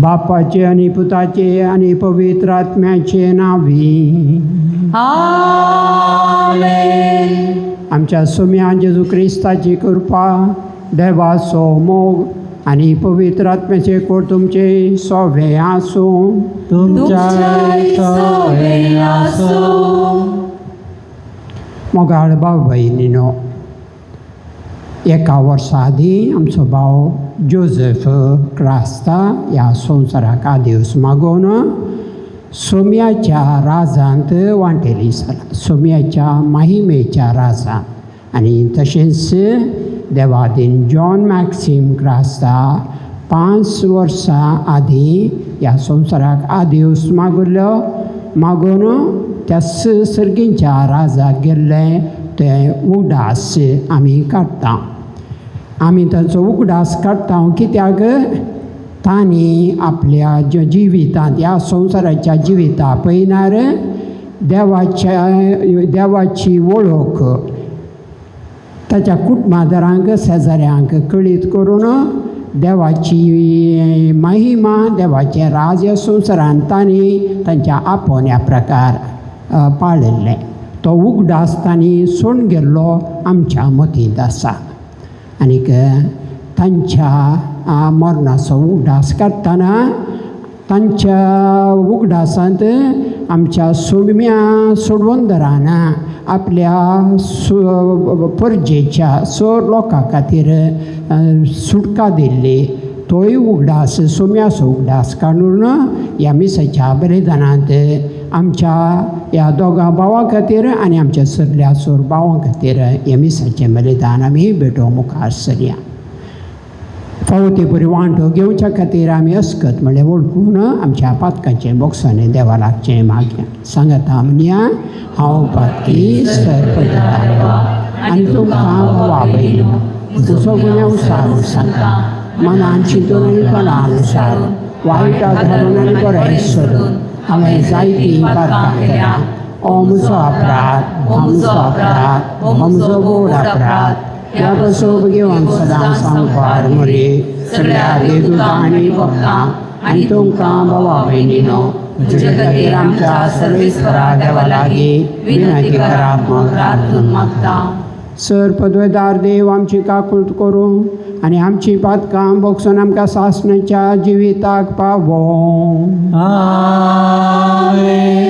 बापाचे आणि पुताचे आणि पवित्र आत्म्याचे नावी. आमेन. आमच्या सोम्या जेजू ख्रिस्ताची कृपा, देवाचो मोग आणि पवित्र आत्म्याचे कोट तुमचे सोवे आसो. तुमच्याय सोवे आसो. मोगाळ भाव भयणीनो, एका वर्सा आदीं आमचो भाव जोझफ क्रास्ता ह्या संवसाराक आदेवस मागून सोम्याच्या राजांत वांटेली जाला, सोम्याच्या महिमेच्या राजांत. आनी तशेंच देवादीन जॉन मॅक्सीम क्रास्ता 5 वर्सां आदीं ह्या संवसाराक आदेवस मागून त्या सर्गींच्या राजाक गेल्ले ते उगडास आमी काडटा. आमी ताचो उगडास काडटा कित्याक तांणी आपल्या जिवितांत, ह्या संवसाराच्या जिविता पयल्यार देवाची वळख ताच्या कुटुंबादारांक शेजाऱ्यांक कळीत करून देवाची महिमा, देवाचें राज ह्या संवसारांत तांणी तांच्या आपोवण्या प्रकार पाळिल्लें. तो उगडास तांणी सोडून गेल्लो आमच्या मतींत आसा. आनीक तांच्या मरणाचो उगडास काडटना तांच्या उगडासांत आमच्या सोम्या सोडवंदरान आपल्या परजेच्या 6 लोकां खातीर सुटका दिल्ली. तोय उगडास, सोम्याचो उगडास काडून ह्या मिसाच्या बलिदानांत आमच्या ह्या दोगां भावां खातीर आनी आमच्या सगळ्या 4 भावां खातीर ह्या मिसाचें बलिदान आमी भेटोवंक मुखार सरया. फावो बरी वांटो घेवच्या खातीर आमी अस्कत म्हणलें वळखून आमच्या पातकांचे बोक्सांनी देवा लागचें मागया. सांगाता म्हणया, हांव पातकी सरपता आनी तुमकां भावा भयणीनो तुजो गुन्यांव सारून सांगता. मनान चिंतून आनी तोंडान विचारून वायटाक धरून आनी बरें सोडून हांवें जायतीं पातकां केल्या. हो म्हजो अपराध, हो म्हजो अपराध, हो म्हजो गोड अपराध. ह्या कसोब घेवन सदां सांगपार म्हरे सगळ्या देवदूतां आनी भक्तांक आनी तुमकां भावा भयणीनो तुजे खातीर आमच्या सर्वेस्परा देवा लागीं विनंती कराप म्हूण प्रार्थून मागता. सर पदवेदार देव आमची काकूळट करूं आनी आमची पातकां बोगसून आमकां सासणाच्या जिविताक पावो. आमेन.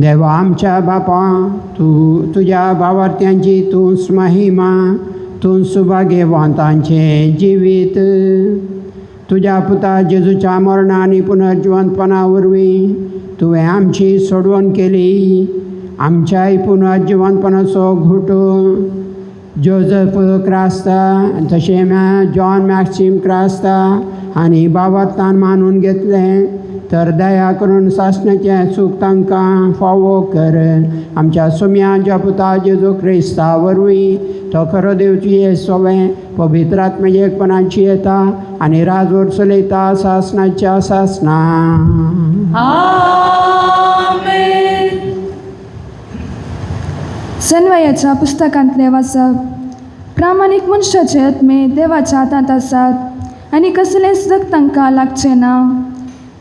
देवा आमच्या बापा, तुझ्या भावार्थ्यांची तूंच महिमा, तूंच सुभाग्यवंतांचें जिवीत तुझ्या पुता जेजूच्या मरणा आनी पुनर्जिवंतपणा वरवीं तुवें आमची सोडवण केली. आमच्याय पुनर्जिवंतपणाचो घोट जोझफ क्रास्ता तशें जॉन मॅक्सीम क्रास्ता हांणी भावार्थान मानून घेतलें. तर दया करून सासणाचें सूख तांकां फावो कर. आमच्या सोम्याच्या पुता जेजू क्रिस्ता वरवीं तो खरो देवची सोवें पवित्र आत्म्याच्या एकपणाची येता आनी राजवर चलयता सासणाच्या सासना. आमेन. सन्वयाच्या पुस्तकांतले वाचप. प्रामाणीक मनशाचे आत्मे देवाच्या हातांत आसात आनी कसलेंच जग तांकां लागचें ना.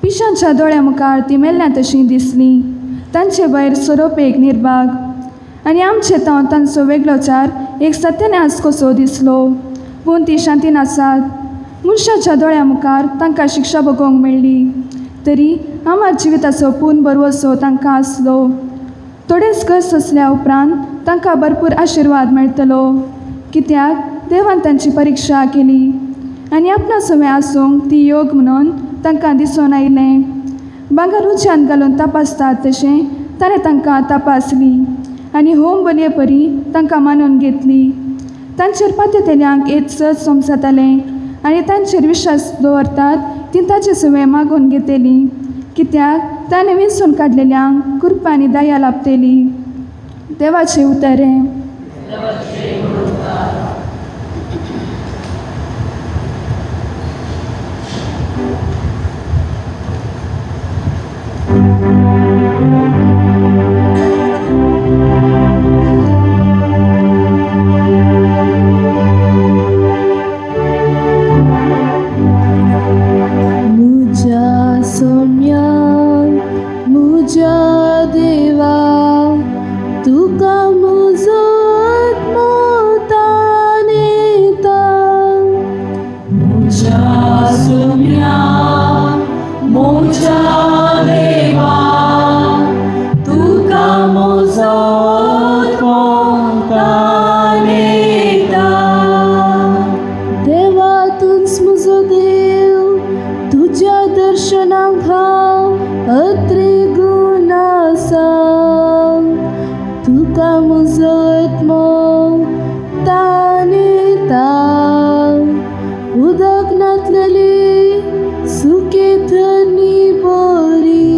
पिशांच्या दोळ्या मुखार ती मेल्ल्या तशीं दिसलीं. तांचे भायर सोरोप एक निर्भाग आनी आमचे तांव तांचो वेगळोचार एक सत्यानास कसो दिसलो. पूण ती शांतीन आसात. मनशाच्या दोळ्या मुखार तांकां शिक्षा भोगोवंक मेळ्ळी. तरी आम्हा जिविताचो पूर्ण भरवसो तांकां आसलो. थोडेच कश्ट असल्या उपरांत तांकां भरपूर आशिर्वाद मेळटलो, कित्याक देवान तांची परिक्षा केली आनी आपणा सवय आसूंक ती योग म्हणून तांकां दिसून आयलें. भांगर उज्यान घालून तपासतात तशें ताणें तांकां तपासली आनी होम बलये परी तांकां मानून घेतली. तांचेर पातयेल्यांक सत समजतालें आनी तांचेर विश्वास दवरतात ती ताचे सवय मागून घेतली, कित्याक ताणें विंचून काडलेल्यांक कृपा आनी दया लाभतली. देवाचें उतरें. मुझा सोम्या मुझा देवा तुका म्हजो आत्मो ताणेता. मुझा सोम्या मुझा देवा तुका म्हजो आत्मो ताणेता. देवा तूंच म्हजो देव, तुज्या दर्शनाक हांव अत्रेगून आसा. तुका म्हजो आत्मो ताणेता. उदक नातलेली सुके थंडी बरी,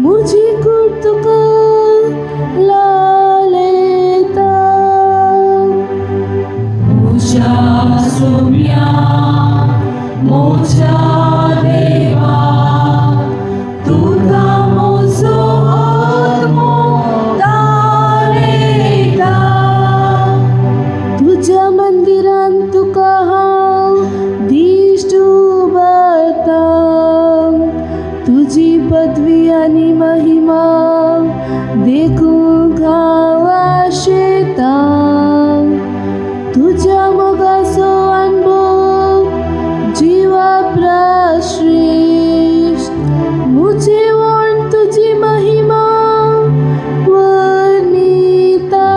म्हजी कूड तुका लालयता. मुझा सोम्या मुझा देवा तुका म्हजो आत्मो ताणेता. तुज्या मंदिरान तुका हांव दिश्ट उबारता. तुजी पदवी आनी महिमा देखूंक हांव आशेता. तुज्या मोगाचो अनुभव जिवा श्रेष्ठ, मुझे वण तुजी महिमा वर्णिता.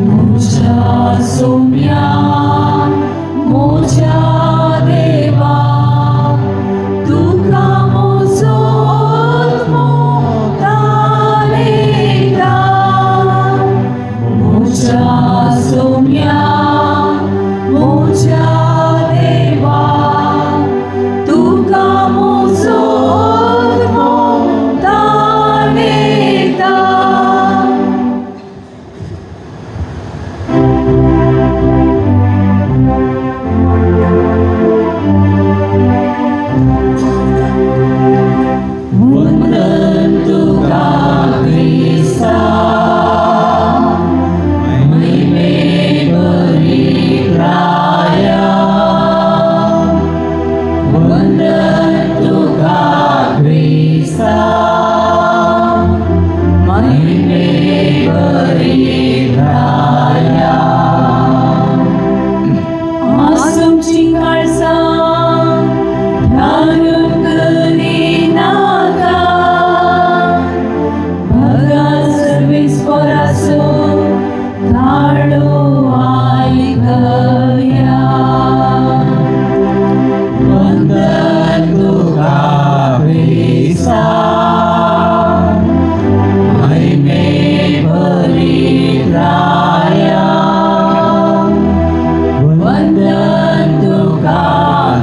मुझा सोम्या मुझा देवा तुका म्हजो आत्मो ताणेता. मुझा सोम्या मुझा देवा तुका म्हजो आत्मो ताणेता. वंदन तुका क्रिस्ता, महिमे बरी राया. वंदन तुका क्रिस्ता, महिमे बरी राया. आसुमची काळजां ध्यान करिनाका. भगा सर्वेस्पराचो धाडो आयकया. वंदन तुका क्रिस्ता, महिमे बरी राया. वंदन तुका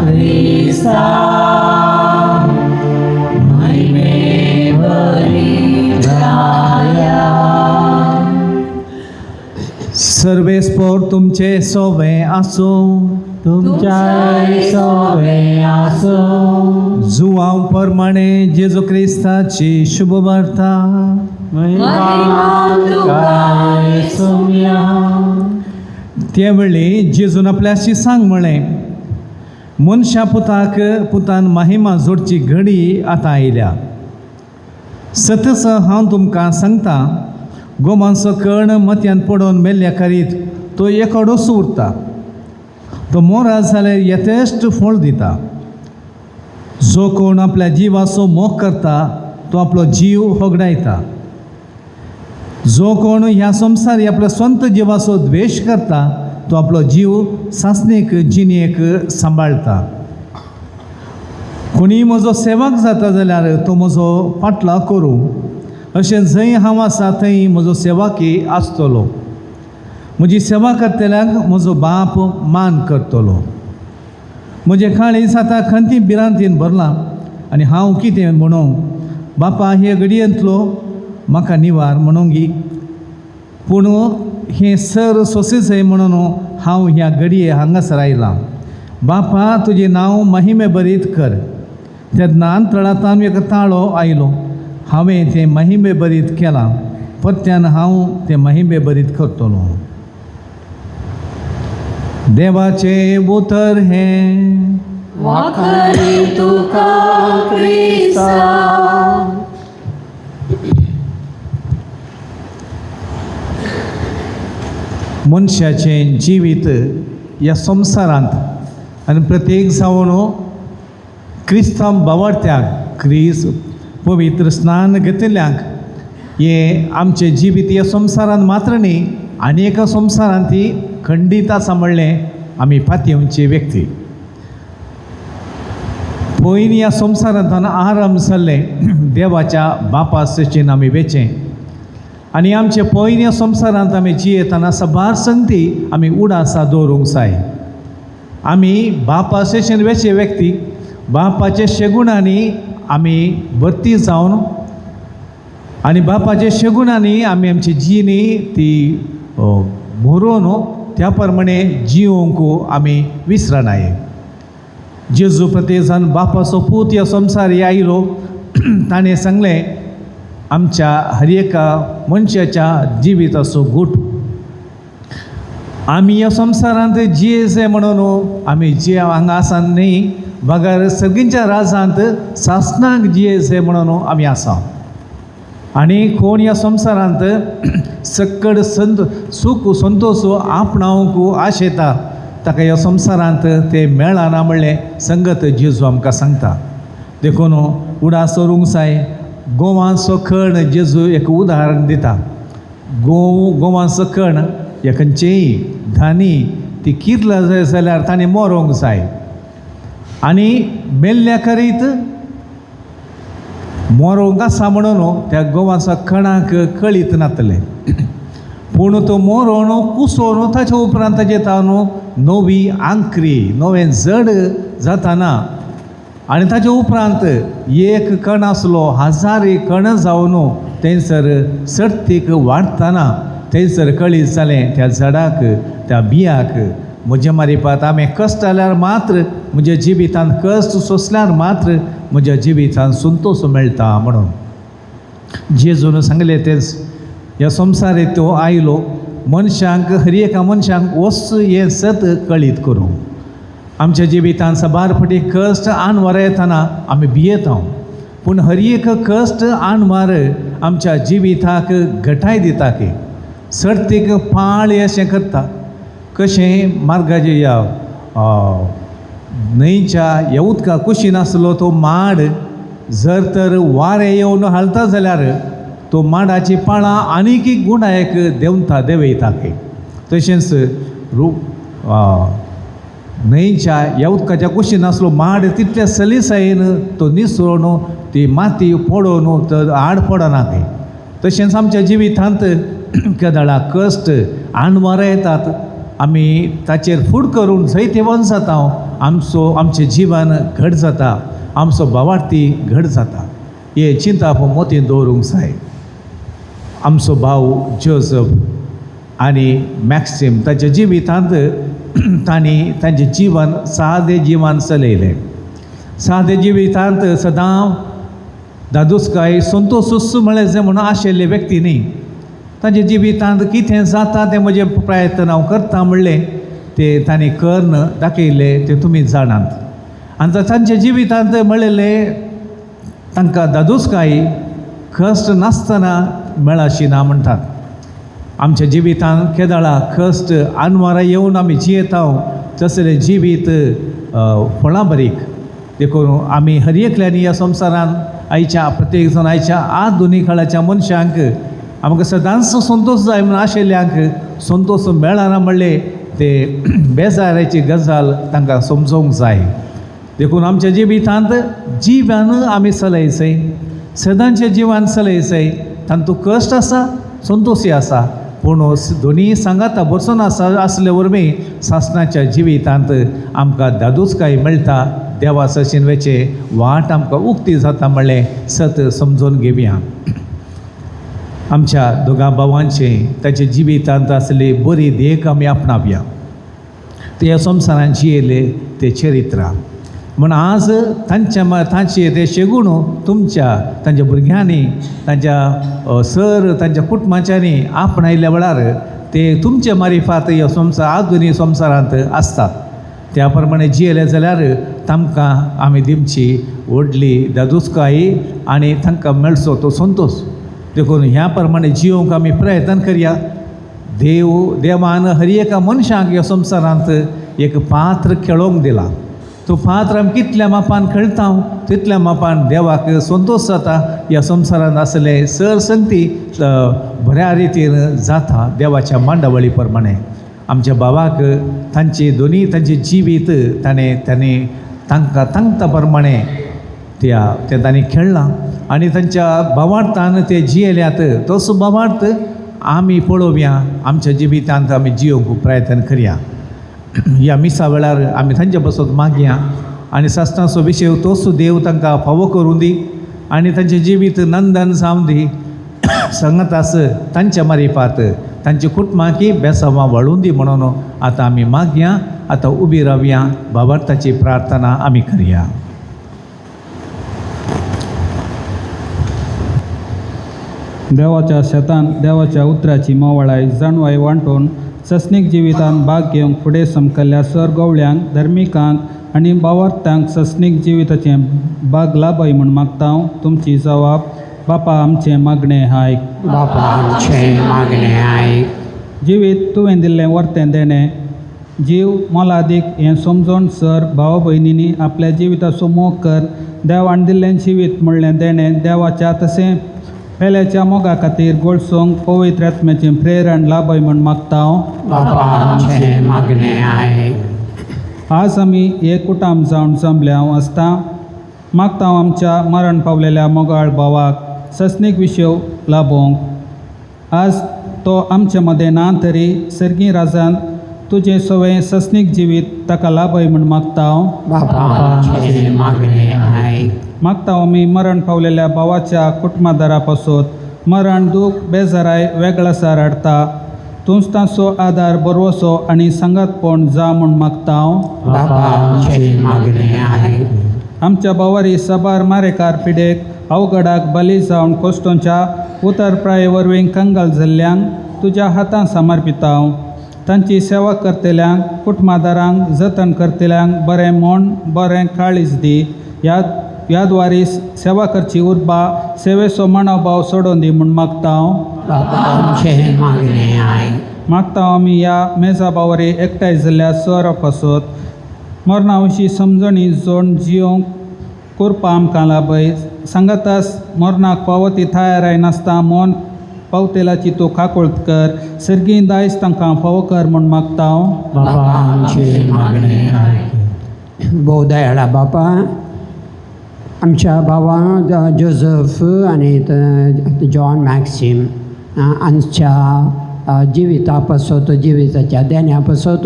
क्रिस्ता, महिमे बरी राया. सर्वेस्पोर तुमचे सोवे आसो. तुमच्या सोवे आसो. जुवांव प्रमाणे जेजू क्रिस्ताची शुभ वार्ता. महिमा तुका सोम्या. त्या वेळी जेजून आपल्याशी सांग म्हळें, मनशा पुतान महिमा जोडची घडी आतां आयल्या. सतस हांव तुमकां सांगता, गोमांचो कर्ण मत्यान पडोवन मेल्ल्या करीत तो एकोडोच उरता. तो मोरात जाल्यार यथेश्ट फळ दिता. जो कोण आपल्या जिवाचो मोग करता तो आपलो जीव होगडायता. जो कोण ह्या संवसारी आपल्या स्वंत जिवाचो द्वेश करता तो आपलो जीव सासणेक जिणेक सांबाळटा. कोणी म्हजो सेवक जाता जाल्यार तो म्हजो फाटला करूं. अशें जंय हांव आसा थंय म्हजो सेवकी आसतलो. म्हजी सेवा करतल्याक म्हजो बाप मान करतलो. म्हजें काळीज आतां खंती भिरांतीन भरलां आनी हांव कितें म्हणूं. बापा हे घडयेंतलो म्हाका निवार म्हणूंगी. पूण हें सर सोंसीचंय म्हणून हांव ह्या घडये हांगासर आयलां. बापा तुजें नांव महिमे बरीत कर. तेन्ना अंतराळांतल्यान एक ताळो आयलो. हांवें तें महिमे बरीत केलां. परत्यान हांव तें महिमे बरीत करतलो. देवाचें उतर हें वाखारी तुका क्रिस्ता. मनशाचें जिवीत ह्या संवसारांत आनी प्रत्येक जावन क्रिस्तांव बावार्थ्याक क्रिस्त पवित्र स्नान घेतिल्ल्यांक हे आमचें जिवीत ह्या संवसारांत मात्र न्ही आनी एका संवसारांत ती खंडीत आसा म्हणलें आमी फांतयेवचे व्यक्ती. पयलीं ह्या संवसारांत आराम जाल्ले देवाच्या बापा सचीन आमी वेचें आनी आमचे पयलीं संवसारांत आमी जियेतना सबार संगती आमी उडासा दवरूंक जाय. आमी बापा सचीन वेचे व्यक्ती बापाचे शेगुणांनी आमी भरती जावन आनी बापाचे शेगुणांनी आमी आमची जिणी ती भरून त्या प्रमाणे जिवोवंक आमी विसरनाये. जेजू प्रत्येक बापाचो पूत ह्या संवसारी आयलो. ताणें सांगलें आमच्या हर एका मनशाच्या जिविताचो गूट आमी ह्या संवसारांत जियेचे म्हणून आमी जे हांगा आसा न्ही बगर सगळींच्या राजांत सासणाक जियेचे म्हणून आमी आसा. आनी कोण ह्या संवसारांत सक्कड सूख संतोश आपणावंक आशेता ताका ह्या संवसारांत ते मेळना म्हणलें संगत जेजू आमकां सांगता. देखून उडास उरूंक जाय. गोवांचो खण जेजू एक उदाहरण दिता. गोवांचो खण हे खंयचेय धानी ती किरला जाय जाल्यार ताणें मरोंक जाय आनी मेल्ल्या करीत मरोंक आसा म्हणून त्या गोवांच्या खणाक कळीत नातलें. पूण तो मरोन कुसोन ताच्या उपरांत ताचे नवी आंकरी नवें जड जाताना आनी ताचे उपरांत एक कण आसलो 1000 कण जावन थंयसर सर्तीक वाडटाना थंयसर कळीत जालें त्या झाडाक त्या बियाक म्हजे मारिपात हांवें कश्ट जाल्यार मात्र म्हज्या जिवितांत कश्ट सोंसल्यार मात्र म्हज्या जिवितांत संतोश मेळटा म्हणून. जेजून सांगलें तेंच ह्या संवसारीत तो आयलो मनशांक हर एका मनशांक वस्त हें सत कळीत करूं. आमच्या जिवितांत सबार फाटी कश्ट आनवार येतना आमी भियेता. पूण हर एक कश्ट आनवार आमच्या जिविताक घटाय दिता की सर्तीक पाळ अशें करता. कशें मार्गाचे ह्या न्हंयच्या ह्या उदका कुशीन आसलो तो माड जर तर वारें येवन हालता जाल्यार तो माडाची पाळां आनीक गुणायक देंवयता. तशेंच न्हंयच्या ह्या उदकाच्या कुशीन आसलो माड तितल्या सलिसायेन तो निसरून ती माती पडोवन तर आड पडना. तशेंच आमच्या जिवितांत केदळा कश्ट आनवार येतात. आमी ताचेर फूड करून जैते वन जाता. आमचें जिवन घट जाता. आमचो भावार्थी घट जाता. हे चिंता मोतीन दवरूंक जाय. आमचो भाव जोझफ आनी मॅक्सीम ताच्या जिवितांत तांणी तांचें जिवन सादें जिवन चलयलें. सादें जिवितांत सदां दादूसकाय संतोश म्हळें म्हणून आशिल्ले व्यक्ती न्ही. तांच्या जिवितांत कितें जाता तें म्हजे प्रयत्न हांव करता म्हणलें तें तांणी करून दाखयलें तें तुमी जाणात. आनी तांच्या जिवितांत म्हणलेलें तांकां दादूसकाय कश्ट नासतना मेळाशी ना म्हणटात. आमच्या जिवितांत केदळा कश्ट आनवारां येवन आमी जियेता. तसलें जिवीत फळां बारीक देखून आमी हर एकल्यानी ह्या संवसारान आयच्या प्रत्येक जण आयच्या आधुनीक काळाच्या मनशांक आमकां सदांच संतोश जाय म्हणून आशिल्ल्यांक संतोश मेळना म्हणले ते बेजाराची गजाल तांकां समजोवंक जाय. देखून आमच्या जिवितांत जिवान आमी चलयचय, सदांच्या जिवान चलयचय. तांतूं कश्ट आसा, संतोशी आसा, पूण दोनी सांगाता बसून आसले वरवीं सासणाच्या जिवितांत आमकां दादूचकाय मेळटा. देवा सशिनवेचे वाट आमकां उक्ती जाता म्हणलें सत समजून घेवया. आमच्या दोगा भावांचे ताच्या जिवितांत आसली बरी देख आमी आपणावया. ते ह्या संवसारान जियेले ते चरित्रां म्हण आज तांचे ते शेगूण तांच्या भुरग्यांनी तांच्या तांच्या कुटुंबाच्यांनी आपणायल्या वेळार ते तुमचे मारिफात ह्या आधुनीक संवसारांत आसतात. त्या प्रमाणे जियेले जाल्यार तांकां आमी दिवची व्हडली दादूचकाय आनी तांकां मेळचो तो संतोश. देखून ह्या प्रमाणे जियोवंक आमी प्रयत्न करया. देवान हर एका मनशाक ह्या संवसारांत एक पात्र खेळोवंक दिला. तो पात्र आमी कितल्या मापान खेळटा तितल्या मापान देवाक संतोश जाता. ह्या संवसारांत आसले सरसंगती बऱ्या रितीन जाता देवाच्या मांडावळी प्रमाणे. आमच्या भावाक तांचे जिवीत तांणी तांकां सांगता प्रमाणे तांणी खेळ्ळां आनी तांच्या भावार्थान ते जियेल्यात. तोच भावार्थ आमी पळोवया, आमच्या जिवितांत आमी जियोवंक प्रयत्न करया. ह्या मिसा वेळार आमी तांचे बसत मागया आनी सासणाचो विशय तोच देव तांकां फावो करूं दी आनी तांचें जिवीत नंदन जावं दी. सांगतास तांच्या मारिफात तांच्या कुटुंबाकी बेसांवां वाडूं दी म्हणून आतां आमी मागया. आतां उबी रावया, भावार्थाची प्रार्थना आमी करया. देवाच्या शेतांत देवाच्या उतराची मोवाळाय जाणवाय वांटून सस्नीक जिवितांत भाग घेवंक फुडें समकल्ल्या सर गवळ्यांक, धर्मिकांक आनी भावार्थांक सस्नीक जिविताचें भाग लाभय म्हूण मागता. तुमची जबाब बापा आमचें मागणें आयक. बापा आमचें मागणें आयक. जिवीत तुवें दिल्लें वर्तें देणें जीव मोलादीक हें समजोन सर भाव भयणींनी आपल्या जिविताचो मोग कर. देवान दिल्लें जिवीत म्हणलें देणें देवाच्या तशें पेल्याच्या मोगा खातीर गोडसोंक पवित्र आत्म्याचें प्रेरण लाभय म्हूण मागता. बापा आमचें मागणें आयक. आज आमी एक कुटाम जावन जमल्या आसता मागता आमच्या मरण पावलेल्या मोगाळ भावाक सस्नीक विशय लाभोवंक. आज तो आमचे मदें ना तरी सर्गी राजान तुजें सवें सस्नीक जिवीत ताका लाभय म्हूण मागता. बापा आमचें मागणें आयक. मागता आमी मरण पावलेल्या भावाच्या कुटुंबादारा पासून मरण दूख बेजाराय वेगळासार हाडटा. तूंच ताचो आदार बरवसो आनी सांगातपण जा म्हूण मागता. बापा आमचें मागणें आयक. आमच्या भावारी साबार मारेकार पिडेक अवघडाक बली जावन कोश्टोंच्या उतरप्राये वरवीं कंगाल जाल्ल्यांक तुज्या हातांत समर्पिता. तांची सेवा करतल्यांक कुटुंबादारांक जतन करतल्यांक बरें मन बरें काळीज दी. याद्वारी सेवा करची उर्बा सेवेचो मनोभाव सोडून दी म्हूण मागता. बापा आमचें मागणें आयक. मागता आमी ह्या मेजा बावरी एकठांय जाल्ल्या सर पासून मरणा विशीं समजणी जोड जियोवंक करपा आमकां लाभय. सांगातास मरणाक पावती थाराय नासता मन पावतेलाची तूं काकुळट कर. सर्गी दायज तांकां फावो कर म्हूण मागता. बापा आमचें मागणें आयक. भोव दयाळा बापा, आमच्या भावा जोझफ आनी जॉन मॅक्सिम हांच्या जिविता पासत जिविताच्या देण्या पासत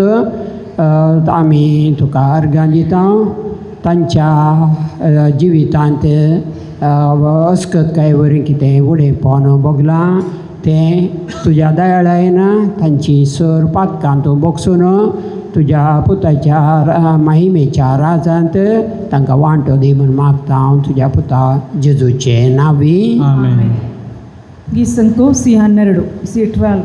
आमी तुका अर्गां दिता. तांच्या जिवितांत अस्कत काय वरी कितें उडेपण भोगलां तें तुज्या दयाळायन तांची सर पातकां तूं बगसून तुज्या पुताच्या महिमेच्या राजांत तांकां वांटो दी म्हूण मागता हांव तुज्या पुता जेजूचे नांवी. आमेन. गीत C12 C12.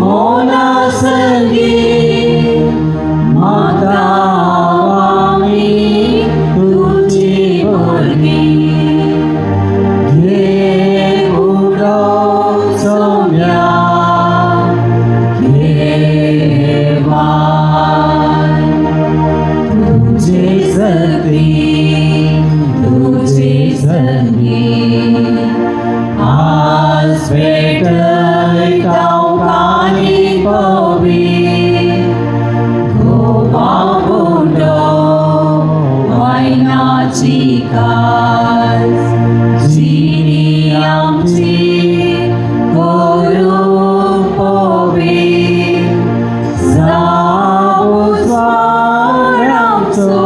Monas आज भेटताव कानी पवी घोवा बोंडो वायनाची कास जिनी आमची करून पवी जाऊ स्वार आमचो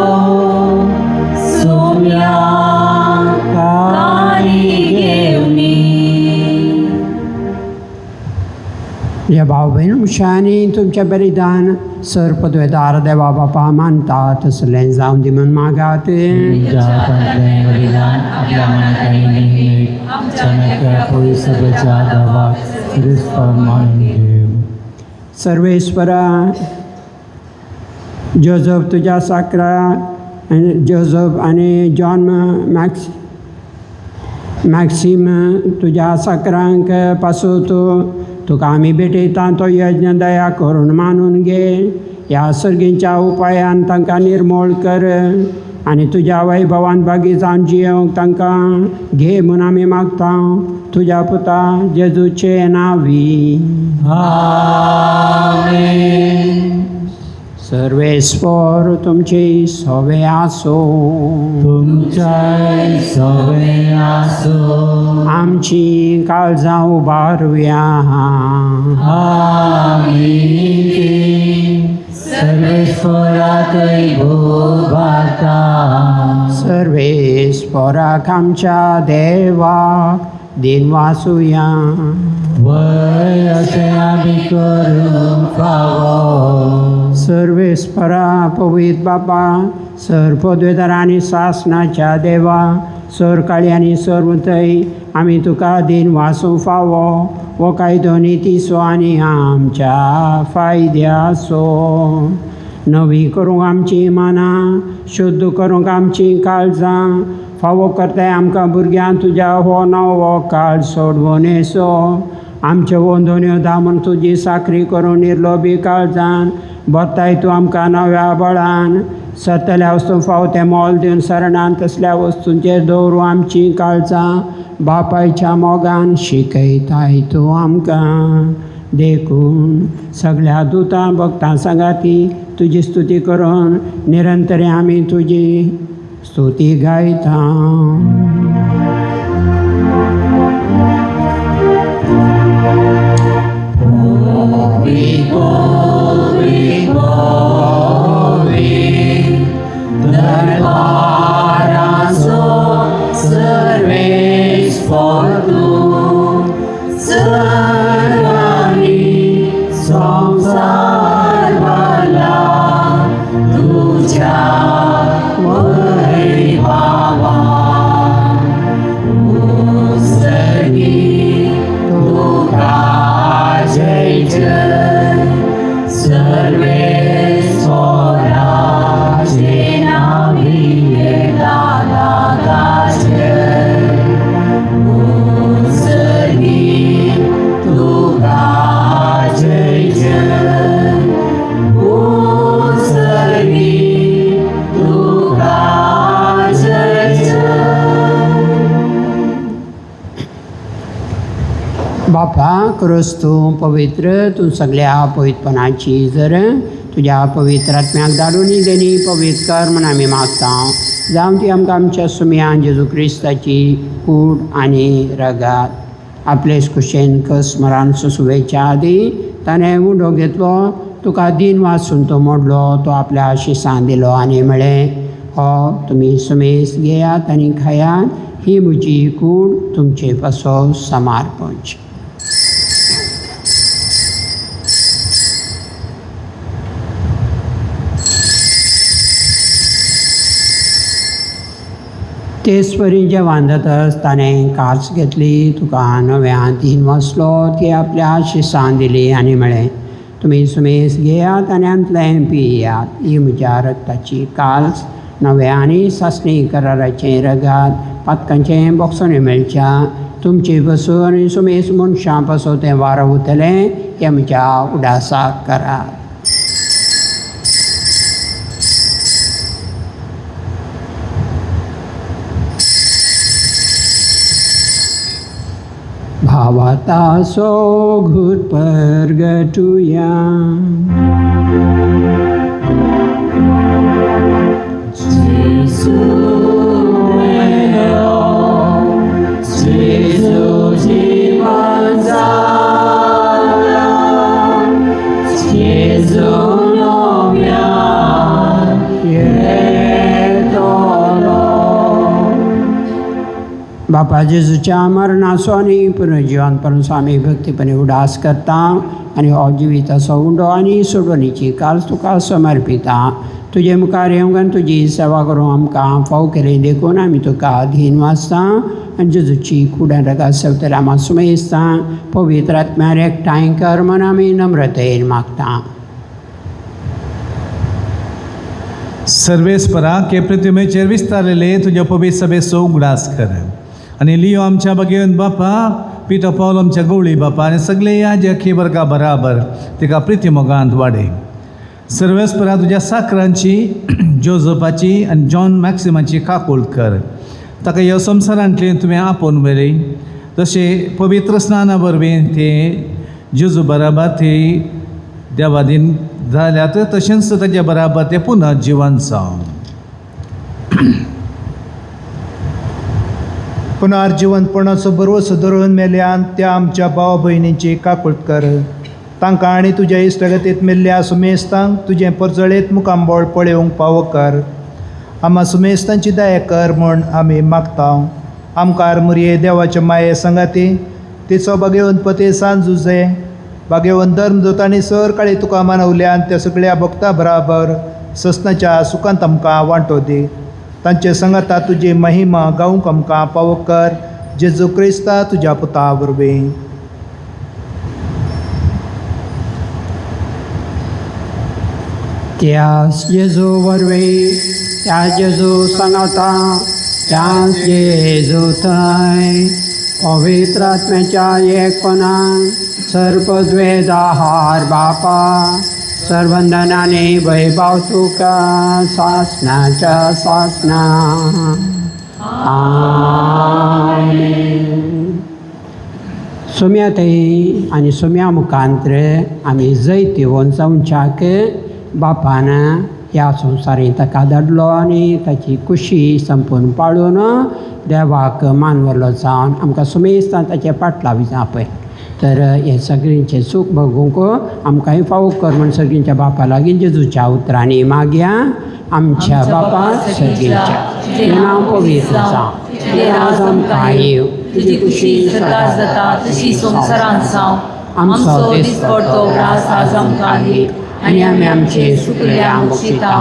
सोम्या कानी घेवनी. या भाऊ बहीण मुशानी तुमच्या बलिदान सर पदवेदार देवा बापा मानतात तसलें जाऊन दी म्हणून मागात. जातांतलें बलिदान आपल्या मनाकाई नीट आमच्या पवित्रच्या दावाक क्रिस्तांव मानून घेव. सर्वेश्वरा जोझफ तुझ्या साकरा जोझफ आणि जॉन मॅक्सिम तुझ्या साकरांक पासून तुका आमी भेटयता तो यज्ञ दया करून मानून घे. ह्या सर्गींच्या उपायान तांकां निर्मूळ कर आनी तुज्या वैभवान भागी जावन जियोंक तांकां घे म्हूण आमी मागता तुज्या पुता जेजूचे नांवी. सर्वेस्वर तुमची सवे आसो. तुमच्या सवे आसो. आमची काळजां उबारुया. सर्वेश्वराकय भोगाता. सर्वेस्वराक आमच्या देवाक दिनवासुया. वय अशें आमी करूंक फावो. सर्वेस्परा पवित्र बापा सर पदवेदार आनी शासनाच्या देवा सर काळी आनी सर्वतय आमी तुका दिन वासूं फावो. वो कायदो नितीसो आनी आमच्या फायद्याचो. नवी करूंक आमची मनां शुद्ध करूंक आमची काळजां फावो करताय आमकां भुरग्यां तुज्या हो नवो काळ सोडवून येसो. आमच्यो वंदोन्यो दामून तुजी साखरी करून निर्लोभी काळजान बरताय तूं आमकां नव्या बळान. सतल्या वस्तू फावो तें मोल दिवन सरणान तसल्या वस्तूंचेर दवरूं आमची काळजां बापायच्या मोगान शिकयताय तूं आमकां. देखून सगळ्या दुतां भक्तां सांगाती तुजी स्तुती करून निरंतरी आमी तुजी स्तुती गायता. बापा खरोच तूं पवित्र. तूं सगळ्या पवित्रपणाची जर तुज्या पवित्र आत्म्याक धाडून देणी पवित्र कर म्हूण आमी मागता. जावं ती आमकां आमच्या सुमयान जेजू क्रिस्ताची कूड आनी रगात आपलेच कुशेन कस मरान सुसुवेच्या आदी ताणें उडो घेतलो. तुका दिन वाचून तो मोडलो. तो आपल्या आशिसां दिलो आनी म्हळें हो तुमी सुमेस घेयात आनी खायात. ही म्हजी कूड तुमचे पासो समार्पण. तेचपरी जेवण जाताच ताणें काच घेतली. तुका नव्या दिन वसलो ती आपल्या आशिसां दिली आनी म्हळें तुमी सुमेस घेयात आनी अंतलें पियात. ही म्हज्या रक्ताची काल्स नव्या आनी सासणी कराराचें रगात पातकांचें बोगसोन मेळच्या. तुमचे बसून आनी सुमेस मनशां पासो तें वारो उरतलें हें म्हज्या उडासाक करात. भावाता सोघुत परगटुया. बापा जेजूच्या मरणाचो आनी पुनर्जिवन परस आमी भक्तीपणे उडास करता आनी हो जिवीत असो उंडो आनी सोडवणीची काल तुका समर्पिता. तुजे मुखार येवंक तुजी सेवा करूं आमकां फाव केले देखून आमी तुका अधीन वाचता आनी जेजूची कुडान रगां सेवतले आमां सुमेस्ता. पवित्र आत्म्यार एकठांय कर म्हूण आमी नम्रतेन मागता. सर्वेस्परा के प्रतिमेचेर विस्तारलेले तुज्या पवित्र सभेचो उगडास कर आनी लियो आमच्या बागेन बापा पितो पावलो आमच्या गवळी बापा आनी सगळे याजकी वर्गा बराबर तिका प्रितीमोगांत वाडय. सर्वेस्परा तुज्या साकरांची जोझपाची आनी जॉन मॅक्सिमाची काकूळ कर. ताका ह्या संवसारांतले तुवें आपोवन व्हेले तशें पवित्र स्नाना वरवीं ते जेजू बराबर ते देवादीन जाल्यात तशेंच ताच्या बराबर ते पुनः जिवन जावं. पुनर्जिवनपणाचो बरोसो धरून मेल्यान त्या आमच्या भाव भयणींची काकूट कर. तांकां आनी तुज्या इश्टगतींत मेल्ल्या सुमेस्तांक तुजें परजळेंत मुखांबळ पळोवंक फावो कर. आम्हा सुमेस्तांची दया कर म्हूण आमी मागता. आमकां मुरये देवाच्या माये संगाती तिचो बागेवन पती सांजुजे बागेवन धर्मदूतांनी सर काळी तुका मानवल्यान त्या सगळ्या भक्तां बराबर ससनाच्या सुखांत आमकां वांटो दी. तांचे संगता तुजी महिमा गावंक आमकां फावो कर. जेजू क्रिस्ता तुज्या पुता वरवीं. त्या जेजू वरवीं त्या जेजू सांगता त्याच जेजू थंय पवित्र आत्म्याच्या एकपणान सर्पद्वेद आहार बापा सर्वंदनाने वैभव तुका सासनाच्या सासना. आमेन. सुम्यातय आनी सुम्या मुखांतर आमी जैती वंचाक बापान ह्या संवसारीत ताका धाडलो आनी ताची खुशी संपूर्ण पाळून देवाक मानवलो जावन आमकां सुमेस्तान ताचे पाटलावी पळय. तर हे सगळींचे सूख बगूंक आमकांय फावो कर म्हण सगळींच्या बापा लागीं जेजूच्या उतरांनी मागया. आमच्या बापा सगळींच्या तुजें नांव पवित्र जावं. तुजें राज आमकां येव. तुजी खुशी सदांच जाता तशी संवसारांत जावं. आमचो दिसपडटो ग्रास आज आमकां दी आनी आमी आमचे सुकल्यांक बक्षिता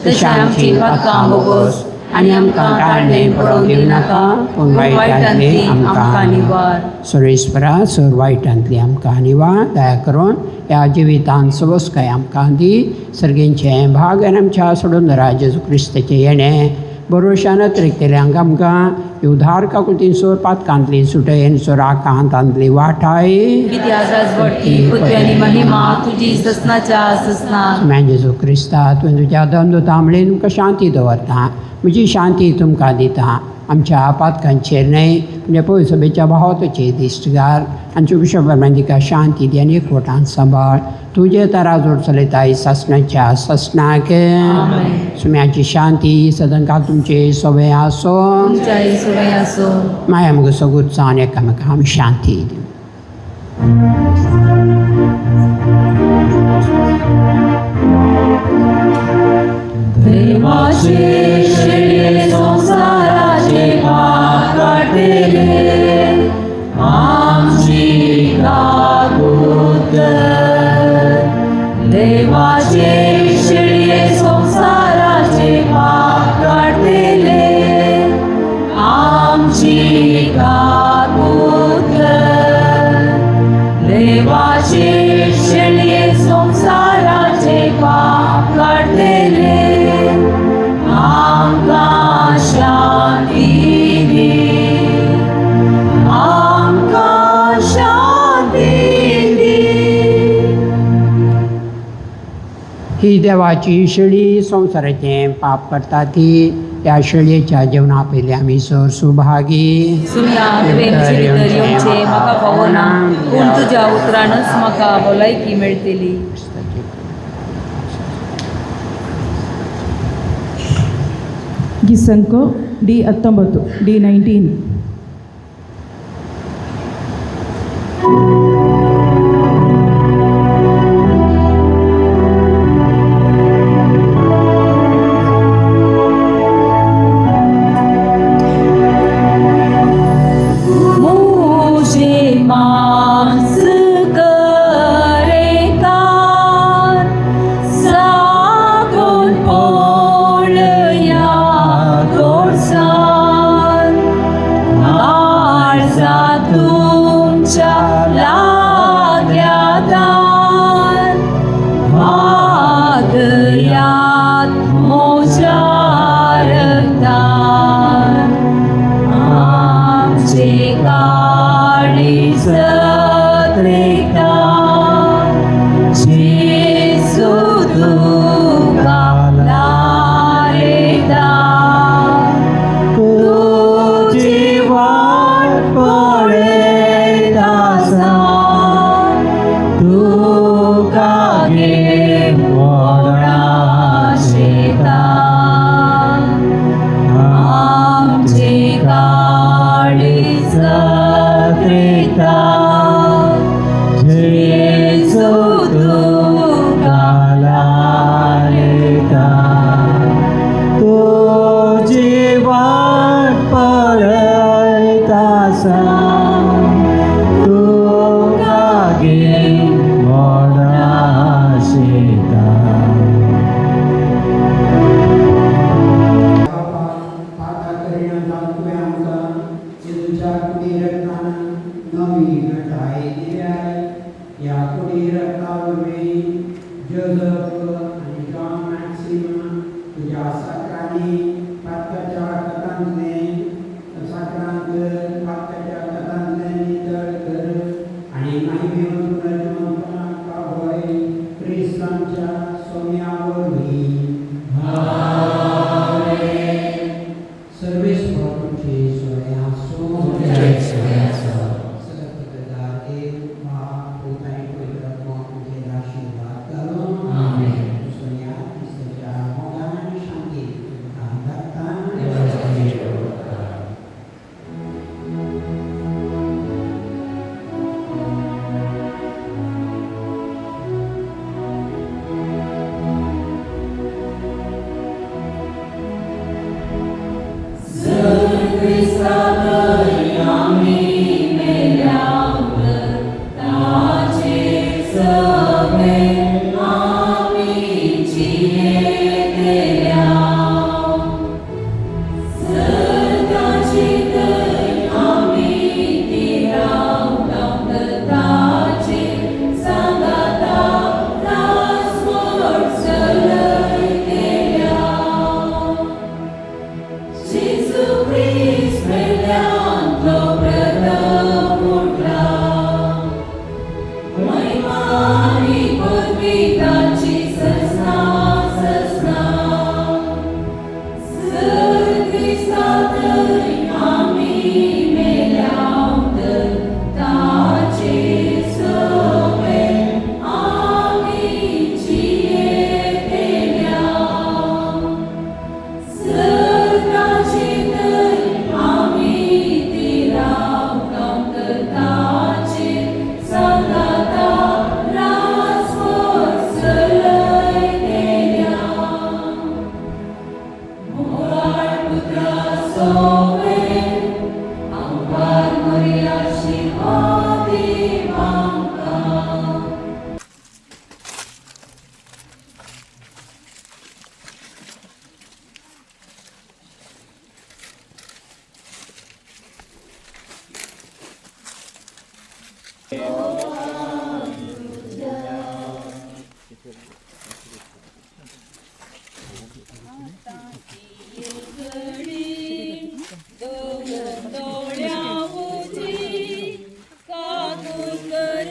तशें आमची पातकां बोगोस आनी आमकां काळणें पडोवंक दिवं नाका पूण वायटांतली आमकां निवार. सर्वेस्परा सर वायटांतली आमकां निवार. दया करून ह्या जिवितांत सवस्काय आमकां दी. सर्गेंचें भाग आनी आमच्या सोडूनरा जेजू क्रिस्ताचें येणें भरोशान तरेकेल्यांक आमकां उधार काकुलतीन सोर पातकांतली सुटयेन सोराकांतांतली वाटाय महिमा तुजी ससनाच्या ससना. जेजू क्रिस्ता तुवें तुज्या दंदुता म्हणलें तुमकां शांती दवरता. म्हजी शांती तुमकां दिता. आमच्या पातकांचेर न्हय म्हणजे पवित्र सभेच्या भावाचेर दिश्टगार आनी चुकशें तिका शांती दी आनी एकवटान सांबाळ. तुजे तराजोड चलयताय सासणाच्या ससनाक. सुम्याची शांती सदांकाल तुमचे सवय आसो. माया मुगो सगूत जावन एकामेकांक आमी शांती दिवं. देवाचे शेळे संसाराचे पाप काढले आमची काकूत कर. देवाचे शेळे संसाराचे पाप काढले आमची काकूत कर. देवाचे शेळे संसाराचे पाप काढले आमकां शांती दी. आमकां शांती दी. ही देवाची शेळी संवसाराचें पाप करता ती त्या शेळयेच्या जेवणा पयलीं आमी सर सुभागी सुन्या तुवें येवचे म्हाका फावना पूण तुज्या उतरानच म्हाका भलायकी मेळटली. गिसंको D19 D19. दोळ्या उजी काकू कर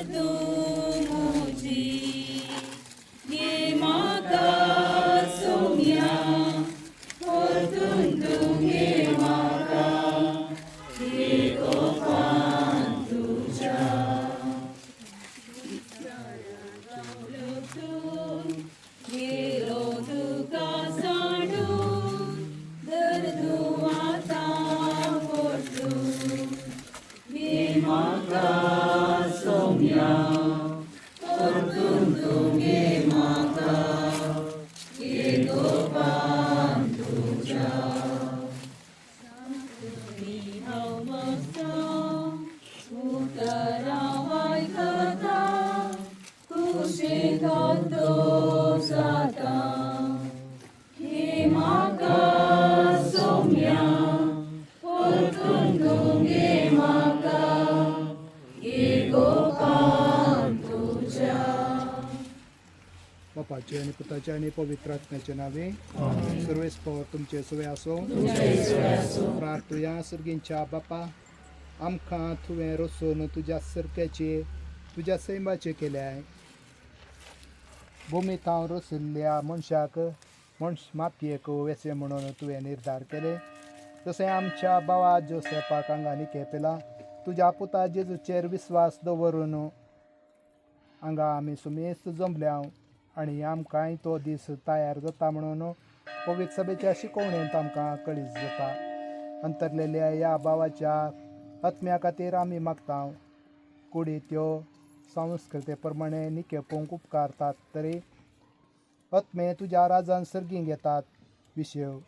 बापाचे आणि पुताचे आणि पवित्र आत्म्याचे नावे सर्वेस पवर तुमचे सवय असो प्रार्थया सर्गींच्या बापा आमकां तुवें रचून तुज्या सरक्याचे तुज्या सैमाचे केले आहे भुमीत हांव रचिल्ल्या मनशाक मातयेक वेसे म्हणून तुवें निर्धार केले तशें आमच्या भावा जोसेफाक हांगा निके पेला तुज्या पुता जेजूचेर विस्वास दवरून हांगा आमी सुमेस्त जमल्या आनी आमकांय तो दीस तयार जाता म्हणून पवित्र सभेच्या शिकवणेंत आमकां कळीत जाता अंतरलेल्या ह्या भावाच्या आत्म्या खातीर आमी मागता कुडी त्यो संस्कृते प्रमाणे निके पोवंक उपकारतात तरी आत्मे तुज्या राजान सर्गींक येतात विशेव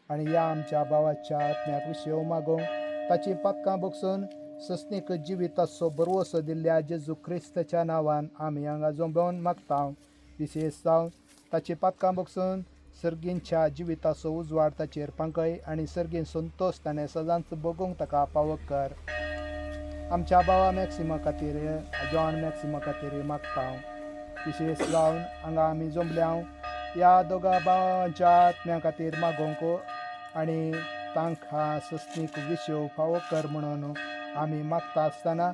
आनी ह्या आमच्या भावाच्या आत्म्याक विशेव मागोवंक ताची पातकां बगसून सस्नीक जिवीत असो बरवस दिल्ल्या जेजू क्रिस्ताच्या नांवान आमी हांगा जमोवन मागता विशेष जावन ताची पातकां बगसून सर्गींच्या जिविताचो उजवाड ताचेर पांकय आनी सर्गीन संतोश ताणें सदांच बगूंक ताका फावो कर आमच्या भावा मॅक्सिमा खातीर जॉन मॅक्सिमा खातीर मागता विशेष जावन हांगा आमी जमल्या ह्या दोगा भावांच्या आत्म्या खातीर मागोवंक आनी तांकां सस्नीक विशेव फावो कर म्हणून आमी मागता आसतना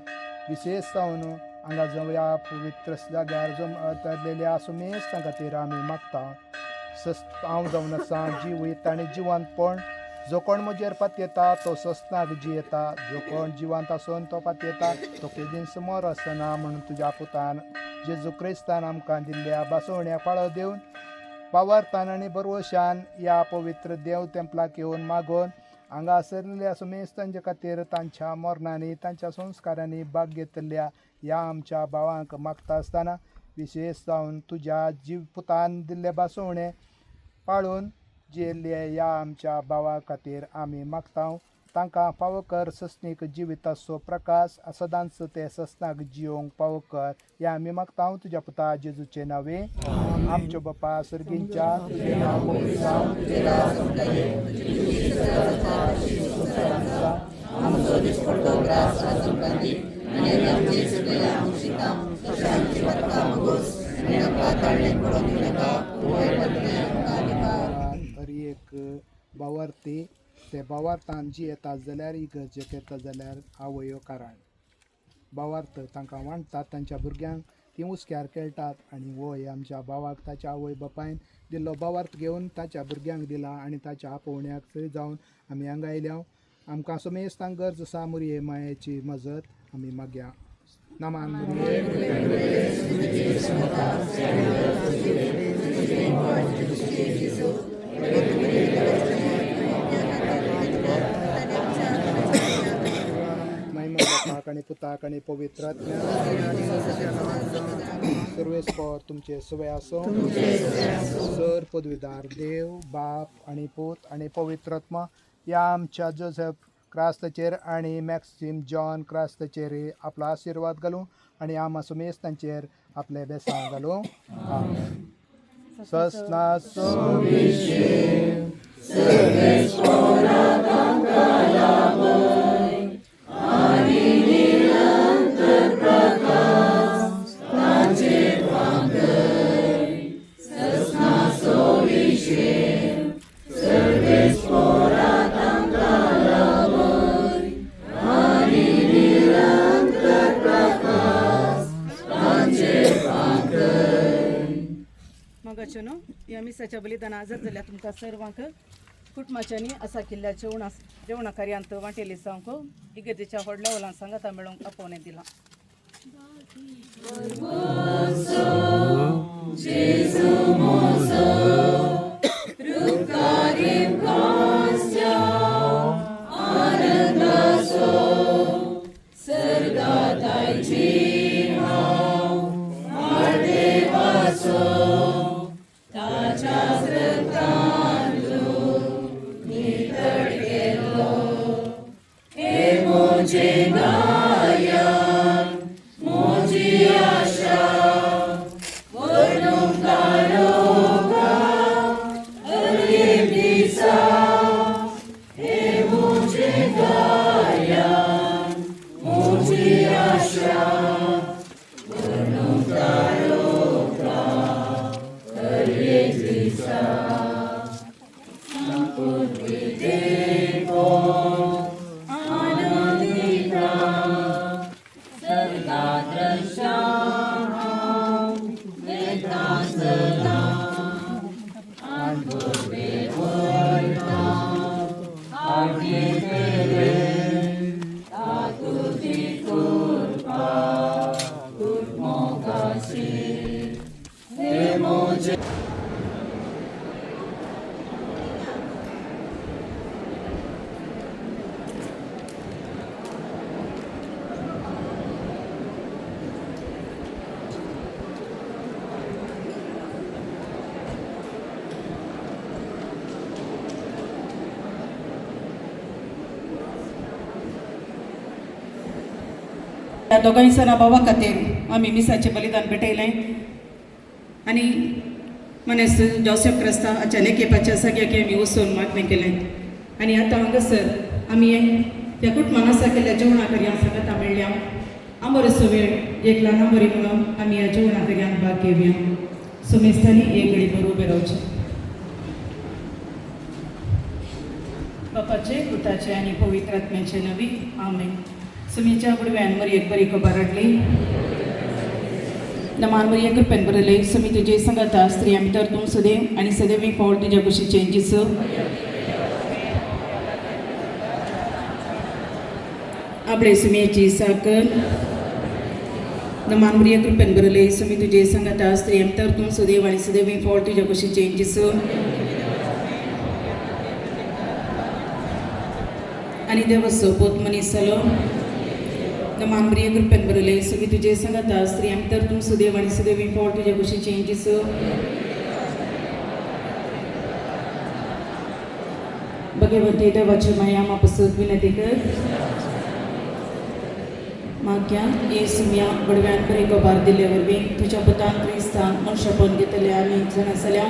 विशेष जावन हांगा ह्या पवित्र जाग्यार तरलेल्या सुमेस्तां खातीर आमी मागता हांव जावन आसा जिवीत आनी जिवंतपण जो कोण म्हजेर पातयेता तो सस्नाक जियेता जो कोण जिवंत आसून तो पातयेता तो केदीन समोर आसना म्हणून तुज्या पुतान जेजू क्रिस्तान आमकां दिल्ल्या बासवण्याक फाळो दिवन पावर्तान आनी बरवशान ह्या पवित्र देव तेंपलाक येवन मागोवन हांगा सरलेल्या सुमेस्तांचे खातीर तांच्या मरणांनी तांच्या संस्कारांनी भाग घेतल्या ह्या आमच्या भावांक मागता आसतना विशेष जावन तुज्या पुतान दिल्ले बासवणे पाळून जियेल्ले ह्या आमच्या भावा खातीर आमी मागता तांकां फावो कर सस्नीक जिविताचो प्रकाश सदांच ते सस्नाक जियोंक फावो कर हें आमी मागता तुज्या पुता जेजूचे नांवे आमच्या बापा सर्गींच्या तुजें नांव पवित्र जावं, तुजें राज आमचो दिसपडटो त्रास वाचूंक दी आनी आमची सगळ्या आमचिता शांती वाटका मगोस आनी आमकां ताळ्ळें पडोवंक नाका वयर बदले आमकां दिवं हरी एक भावार्थी ते भावार्थान जी येतात जाल्यार इगर्जे करता जाल्यार आवयो कारण भावार्थ तांकां वांटतात तांच्या भुरग्यांक ती उस्क्यार खेळटात आनी वय आमच्या भावाक ताच्या आवय बापायन दिल्लो भावार्थ घेवन ताच्या भुरग्यांक दिला आनी ताच्या आपोवण्याक थंय जावन आमी हांगा आयल्या आमकां समेस्तांक गरज आसा मुरये मायेची मजत आमी मागया नामान बापाक आनी पुताक आनी पवित्र सर्वेस पॉवर तुमचे सवय आसो सर पदवीदार देव बाप आनी पूत आनी पवित्र आत्मा ह्या आमच्या जोसेफ क्रास्ताचेर आनी मॅक्सिम जॉन क्रास्ताचेर आपलो आशिर्वाद घालूं आनी आम सुमेस्तांचेर आपले बेसांव घालूं सस्ना मगाच्यो ह्या मिसाच्या बलिदाना आजर जाल्यार तुमकां सर्वांक कुटुंबाच्यांनी आसा किल्ल्या जेवणा कार्यांत वांटेली जावंक इगर्जेच्या व्हडल्या ओलां सांगाता मेळोवंक आपोवणें दिलां Serga ह्या दोगांय सणा भावा खातीर आमी मिसाचें बलिदान भेटयलें आनी मनेस जोसेफ क्रिस्ता अचानक येवपाच्या सगळ्याक आमी वचून मागणें केलें आनी आतां हांगासर आमी ह्या कुटुंबान आसा केल्ल्या जेवणा करया सांगता मेळ्ळ्या आंबोरसो वेळ एक ल्हान बरी म्हणून आमी ह्या जेवणा करयान भाग घेवया सुमेस्तांनी एक घडी भर उबे रावचें. बापाचे पुताचे आनी पवित्र आत्म्याचे नवी आमेन. सुमीच्या बुडव्यान मरी एक बरी खबर हाडली नमान मरी एक रुपयान बरयले सुमी तुजे सांगाता स्त्री आमी तर तूं सदैव आनी सदैव फावट तुज्या कुशीचे जिसो आपले सुमयेची साकर नमान मरी एक रुपयान बरयले सुमी तुजे सांगाता स्त्री आमी तर तूं सदैव आनी सदैव फावट तुज्या कुशीचे जिसो आनी देव सोबत मनीस जालो नमान बरी एक रुपयान बरयले सुमी तुजे सांगाता स्त्री आमी तर तूं सदैव आनी सदैव फावट तुज्या कुशीचे जिसो भगवंते देवाची माया मापसत विनंती कर माग्या ये सुमया बडव्यान बरे गोबार दिले वरवीं तुज्या पुतान क्रिस्तान मनशापण घेतले आमी जाणा जाल्या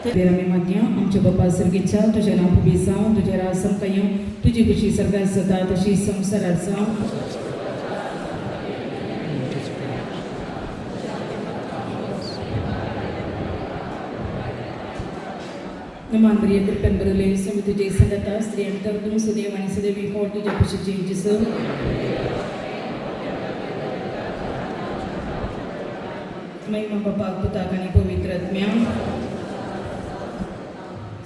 तर आमी माग्या आमचे बापा सर्गीच्या तुजें नांव पुबी जावं तुजें राज समकायूं तुजी खुशी सर्गांत सदा तशी संवसारांत जावं. नमान बरी एक रुपयान बरयले सुमी तुजे सांगाता स्त्री आमी तर तूं सदैव आनी सदैव फावट तुज्या खुशीचे जिसो महिमा बापाक पुताक आनी पवित्र आत्म्याक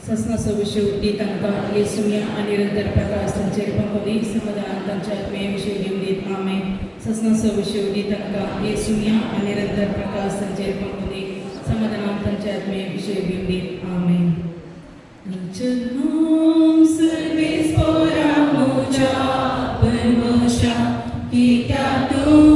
ससनाचो विशय दी तांकां येसुया आनी निरंतर प्रकाश तांचेर पंपदी समाधान तांच्या आत्मे विशय दिवन दीत आमेन. ससनाचो विशय दी तांकां येसुया आनी निरंतर प्रकाश तांचेर पंपदी समाधान तांच्या आत्मे विशय दिवन दीत आमेन. सर्वेस पोरा मोच्या परवशा कित्या तूं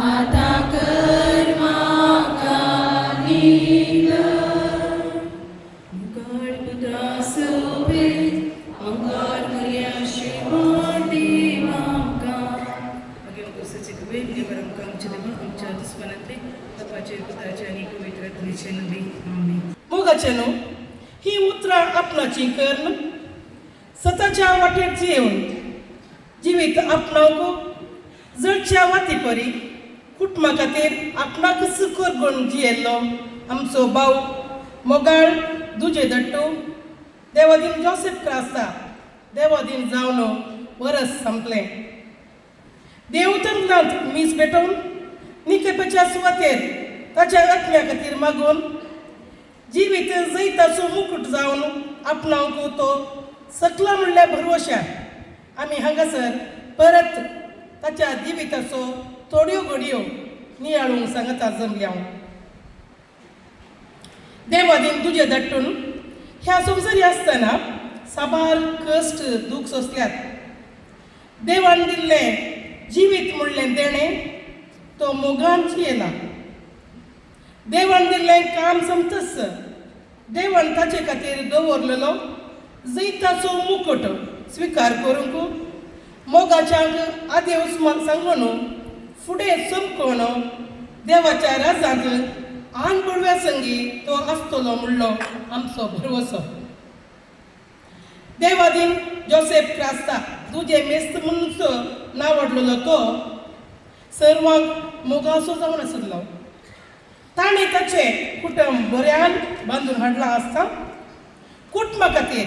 आता कर देवाच्या दुस्मनातले तत्वाचे पुत्राचे आणि पवित्र आत्म्याचे नावे आमेन. मोगाचेनो ही उतरां आपणाची कर्ण स्वताच्या वाटेर येवन जिवीत आपणावंक जडच्या वाती परी कुटुंबा खातीर आपणाक सुखोर गुण जियेल्लो आमचो भाव मोगाळ दुजे दट्टू देवादीन जोसेफ क्रास्ता देवादीन जावन वरस संपलें. देव तंत्रांत मीस पेटोवन निकेपाच्या सुवातेर ताच्या आत्म्या खातीर मागून जिवीत जैताचो मुकुट जावन आपणावंक तो सकला म्हणल्या भरवशार आमी हांगासर परत ताच्या जिविताचो थोड्यो घडयो नियाळूंक सांगता जमल्या. देवादीन तुजे धाडटून ह्या संवसारी आसतना साबार कश्ट दूख सोंसल्यात. देवान दिल्लें जिवीत म्हणलें देणें तो मोगान जियेला. देवान दिल्लें काम समतस देवान ताचे खातीर दवरलेलो जैताचो मुकुट स्विकार करूंक मोगाच्याक आदेव सांगून फुडें चमकोवन देवाच्या राजांत आन पडव्या संगी तो आसतलो म्हणलो आमचो भरवसो. देवादीन जोसेफ क्रास्ता तुजे मेस्त म्हणूनचो नांवडलेलो तो सर्वांक मोगाचो जावन आशिल्लो. ताणें ताचें कुटुंब बऱ्यान बांदून हाडलां आसता. कुटुंबा खातीर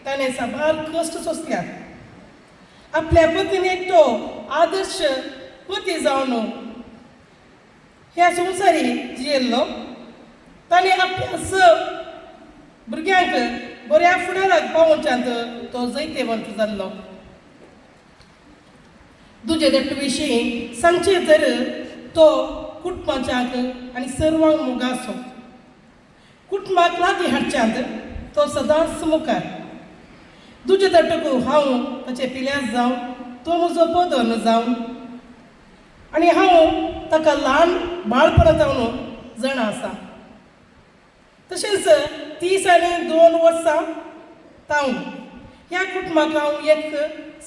ताणें साबार कश्ट सोंसल्यात. आपल्या पत्नीक तो आदर्श पती जावन ह्या संवसारी जियेल्लो. ताणें आपल्या भुरग्यांक बऱ्या फुडाराक पावोवच्यांत तो जैतेवंत जाल्लो. तुजे दट्ट विशीं सांगचें तर तो कुटुंबाच्याक आनी सर्वांक मोगाचो. कुटुंबाक लागीं हाडच्यांत तो सदांच मुखार. तुजे दट्टकू हांव ताचे पिल्यास जावं तो म्हजो पदन जावं आनी हांव ताका ल्हान बाळपणांतावन जाणा आसा. तशेंच 30 आनी 2 वर्सां तावन ह्या कुटुंबाक हांव एक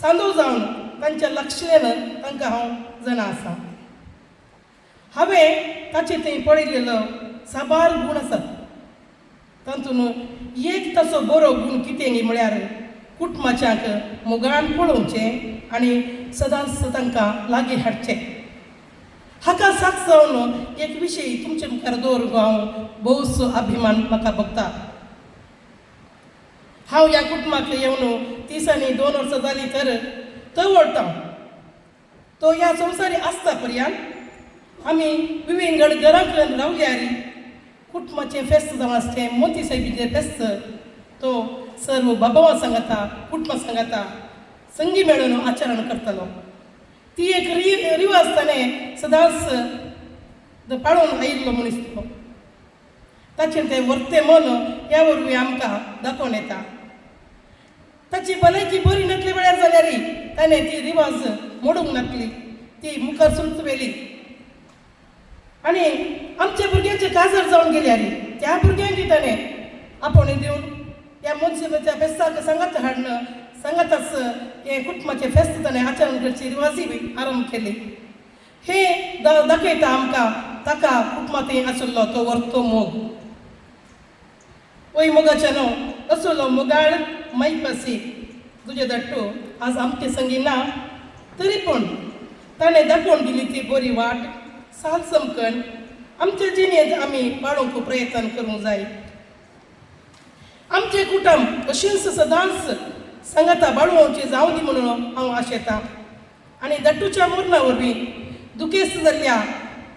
सांदो जावन तांच्या लक्षणेन तांकां हांव जाणा आसा. हांवें ताचे थंय पळयलेलो साबार गूण आसात. तातूंत एक ताचो बरो गूण कितें म्हळ्यार कुटुंबाच्याक मोगान पळोवचें आनी सदांच तांकां लागीं हाडचें. हाका साथ जावन एक विशय तुमचे मुखार दवरूंक हांव भोवसो अभिमान म्हाका भोगता. हांव ह्या कुटुंबाक येवन 30 आनी 2 वर्सां जालीं तर वळटा. तो ह्या संवसारी आसता पर्यंत आमी विविंगड घरांत रावल्यार कुटुंबाचें फेस्त जावन आसचें मोती सायबीचें फेस्त तो सर्व बाबावां सांगता कुटुंबा सांगता संगी मेळून आचरण करतलो. ती एक रिवाज ताणें सदांच पाळून आयिल्लो मनीस तो. ताचें तें वर्तें मन ह्या वरवीं आमकां दाखोवन येता. ताची भलायकी बरी नासले वेळार जाल्यार ताणें ती रिवाज मोडूंक नासली, ती मुखार सुचवेली. आनी आमच्या भुरग्यांचे काजार जावन गेल्यार त्या भुरग्यांक ताणें आपोवणें दिवन ह्या मनशाच्या फेस्ताक सांगात हाडणं सांगातच हे कुटुंबाचे फेस्त ताणें आचरण करची रिवाजी बी आरंभ केली. हे दाखयता आमकां ताका कुटुंबांत आशिल्लो तो वर्तो मोग. वय मोगाच्या न्हू असलो मोगाळ मैपासी तुजे धाडटो आज आमचे संगी ना तरी पूण ताणें दाखोवन दिली ती बरी वाट साल समकण आमचे जिणेंत आमी पाळोवंक प्रयत्न करूंक जाय. आमचे कुटुंब अशींच सदांच सांगाता बाळोवचें जावं दी म्हणून हांव आशेतां. आनी दट्टूच्या मरणा वरवीं दुखेस्त जाल्ल्या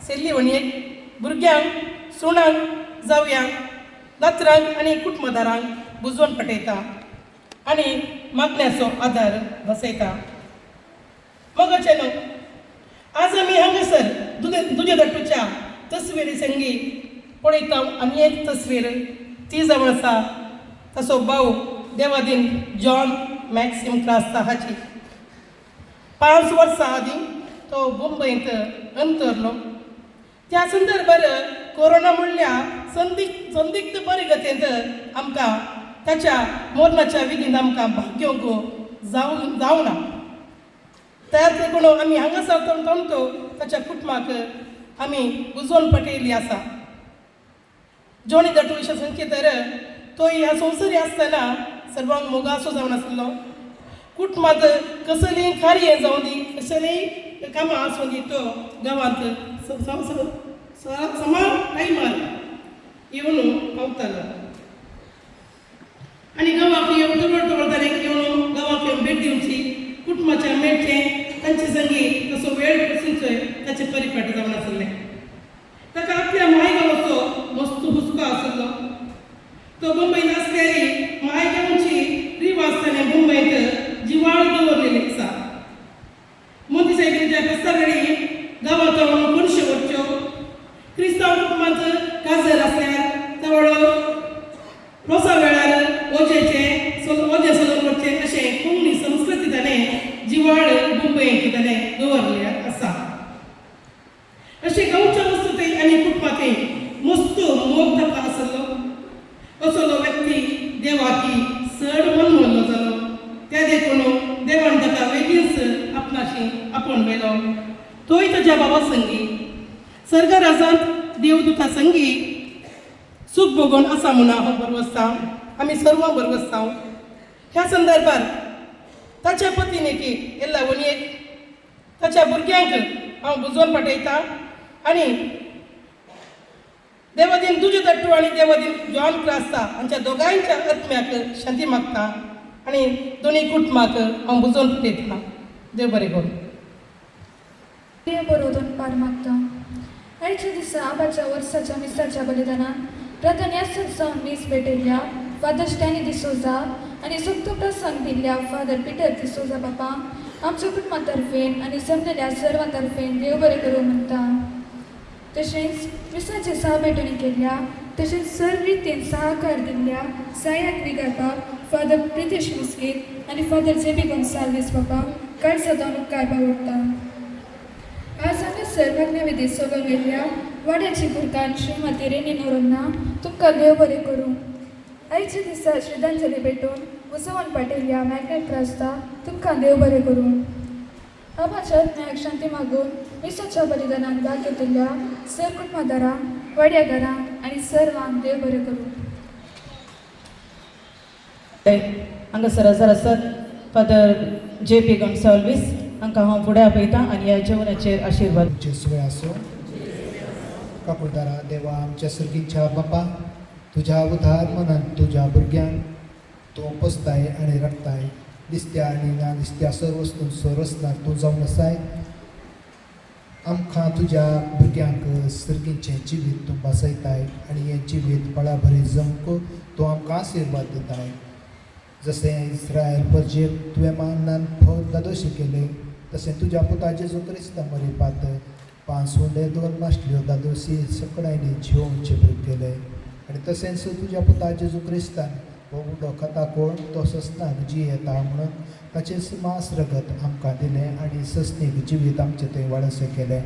सेल्ली वणयेक भुरग्यांक सुणांक जावयांक नातरांक आनी कुटुंबदारांक बुजवण पटयता आनी मागण्याचो आदार बसयता. मोगाचें न्हू आज आमी हांगासर तुजे दट्टूच्या तस्विरी संगी पळयता. आनी एक तस्वीर ती जवळ आसा ताचो भाव देवादीन जॉन मॅक्सिम क्रास्ता हाची. 5 वर्सां आदीं तो मुंबईंत अंतरलो. त्या संदर्भार कोरोना म्हणल्या संदिग्ध परिगतेंत आमकां ताच्या मरणाच्या विधीन आमकां भाग घेवंक जावना. त्याच देखून आमी हांगासर तणतो ताच्या कुटुंबाक आमी बुजोवन पटयली आसा. जोणी दटविश संकेतर तो ह्या संवसारी आसतना सर्वांक मोगासो जावन आसलो. कुटुंबांत कसलीय कार्य जावं दी, कसलीय कामां आसूं दी, तो गांवांत समान टायमार येवन पावतालो. आनी गांवांक येवन दवरताले येवन गांवांक येवन भेट दिवची, कुटुंबाच्या मेळचें तांचे संगी तसो वेळ पसूनचोय ताचे परिपाट जावन आसलें. ताका आपल्या मायगांवाचो मस्त हुस्को आसलो. तो मुंबईत आसल्यारी मायगांवची रीव आसताना मुंबईत जिवाळ दवरलेली आसा. मोदी सायबिणीच्या प्रस्तावणी गांवांत कोणशे वच्च्यो, क्रिस्तांव कुटुंबांत काजर आसल्यार तावळो रोसा वेळार ओजेचें ओजे सलोन वचचें अशें कोंकणी संस्कृती ताणें जिवाळ मुंबईत ताणें दवरले आसा. अशें गांवच्या वस्तुतेय आनी कुटुंबांतय मस्त मोग ताका आसलो. असलो व्यक्ती देवाकी चड मनमोल्लो जालो. त्या देखून देवान ताका वेगळीच आपणाशी आपोवन व्हेलो. तोय ताच्या बाबा संगी सर्ग राजांत देवदूता संगी सूख भोगोवन आसा म्हूण हांव बरवस्तां. आमी सर्व बरवस्तां. ह्या संदर्भात ताच्या पत्नीकी येल्ला वणयेक ताच्या भुरग्यांक हांव बुजोवन पाठयतां आनी देवादीन तुजे तट्टू आनी देवादीन जॉन क्रास्ता हांच्या दोगांयच्या आत्म्याक शांती मागता आनी दोनी कुटुंबाक हांव बुजोवन पाठयतां. देव बरें करूं. प्रिय बरोवरून पार मागता. आयच्या दिसा आबाच्या वर्साच्या मिसाच्या बलिदानान प्रधान यासर जावन मीस भेटयल्ल्या फादर स्टॅनी डिसोजा आनी सुक्त प्रसंग दिल्ल्या फादर पिटर डिसोजा बापा आमच्या कुटुंबा तर्फेन आनी जमलेल्या सर्वां तर्फेन देव बरें करूं म्हणटा. तशेंच मिसाचे सहभेटणी केल्ल्या तशेंच सर्व रितीन सहकार दिल्ल्या सायाक विगारपाक फादर प्रितेश मुस्कीत आनी फादर जेबी गोन्साल्वीस बापा काळजा जावन उपकार बावडटा. आज आमी सर्वज्ञ सोगल गेल्ल्या वाड्याची भुरकान श्रीमती रेनी नोरोन्ना तुमकां देव बरें करूं. आयच्या दिसा श्रद्धांजली भेटून उजवण पाठयल्ल्या मॅग्नेट क्रास्ता तुमकां देव बरें करूं. आबाच्या आत्म्याक शांती मागून मिसाच्या बलिदानान भाग घेतिल्ल्या सर कुटुंबादारां वाड्याकारां आनी सर्वांक देव बरें करूं. हांगासर आसात फादर जेबी गोन्साल्वीस हांकां हांव फुडें आपयतां आनी ह्या जेवणाचेर आशिर्वाद. जेसुवे आसूं. काकुळदारा देवा आमच्या सर्गीच्या बापा, तुज्या उधार मनान तुज्या भुरग्यांक तूं पोसताय आनी राखताय. दिसत्या आनी ना दिसत्या सर्व वस्तून सरसनार तूं जावन आसाय. आमकां तुज्या भुरग्यांक सर्गीचें जिवीत तूं बसयताय आनी हें जिवीत फळां बरें जमक तूं आमकां आशिर्वाद दिताय. जशें इस्रायल परजेक तुवें मानान फळ दादोशी केले, तशें तुज्या पुता जेजू क्रिस्ता मरिपात 5 उंडे 2 माशल्यो दादोशी सकडायनी जेवचे बरें केले. आनी तशेंच तुज्या पुता जेजू क्रिस्तान हो उडो खाता कोण तो सस्नाक जी येता म्हणून ताचें मास रगत आमकां दिलें आनी सस्नीक जिवीत आमचें थंय वाडशें केलें.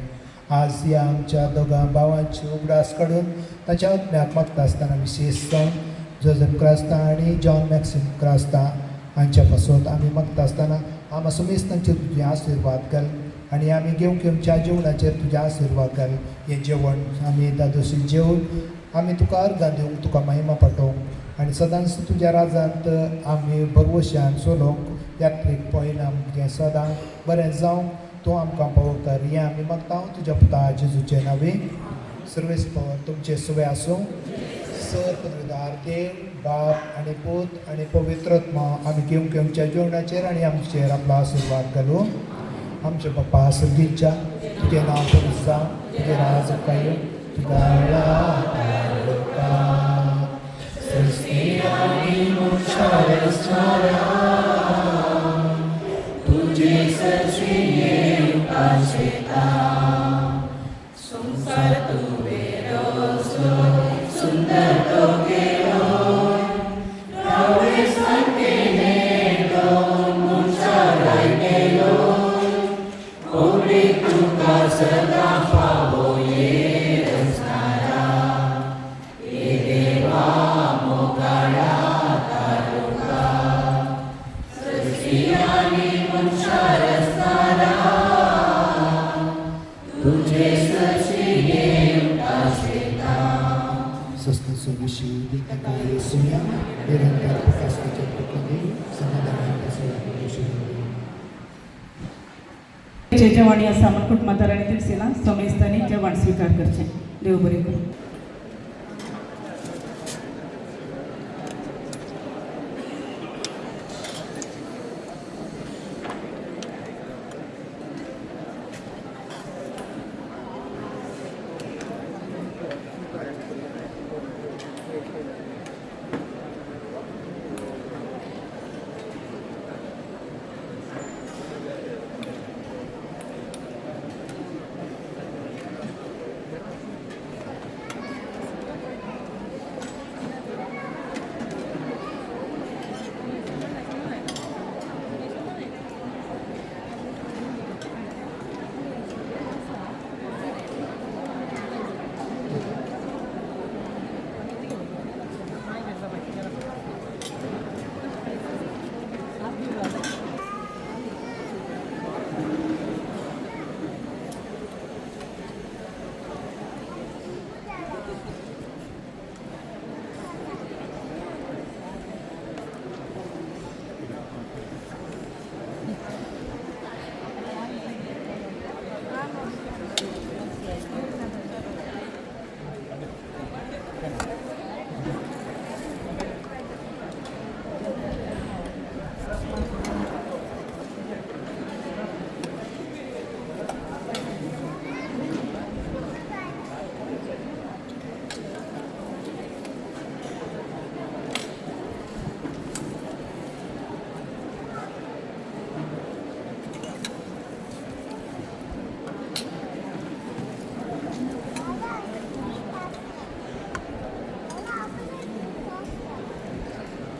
आज ह्या आमच्या दोगां भावांची उगडास काडून ताच्या आत्म्याक मागता आसतना विशेश जावन जोझफ क्रास्ता आनी जॉन मॅक्सिम क्रास्ता हांच्या पासून आमी मागता आसतना आम समेस्त तांचेर तुजें आशिर्वाद घाल आनी आमी घेवच्या जेवणाचेर तुजें आशिर्वाद घाल. हें जेवण आमी दादोशी जेवन आमी तुका अर्गां दिवंक तुका महिमा पाठोवंक आनी सदांच तुज्या राजांत आमी भरवशान चलोवंक यात्रेक पळयना जें सदां बरें जावंक तूं आमकां पावोवंक हें आमी मागता तुज्या पुता जेजूचे नांवे. सर्वेस्पर तुमचे सवे आसूं. सर पदवीदार देव बाप आनी पूत आनी पवित्र आत्मा आमी घेवच्या जेवणाचेर आनी आमचेर आपलो आशिर्वाद घालूं. आमचे बापा सर्गीच्या तुजें नांव पवित्र जावं, तुजें राज कायम, तुझे विषयी देखील सुन्या निरंतर प्रकाशाच्या प्रकारे समाधानाच्या जेवण या सामनकूट माताराणी तिरसेना समेस्तानी जेवण स्वीकार करचे देव बरे करू.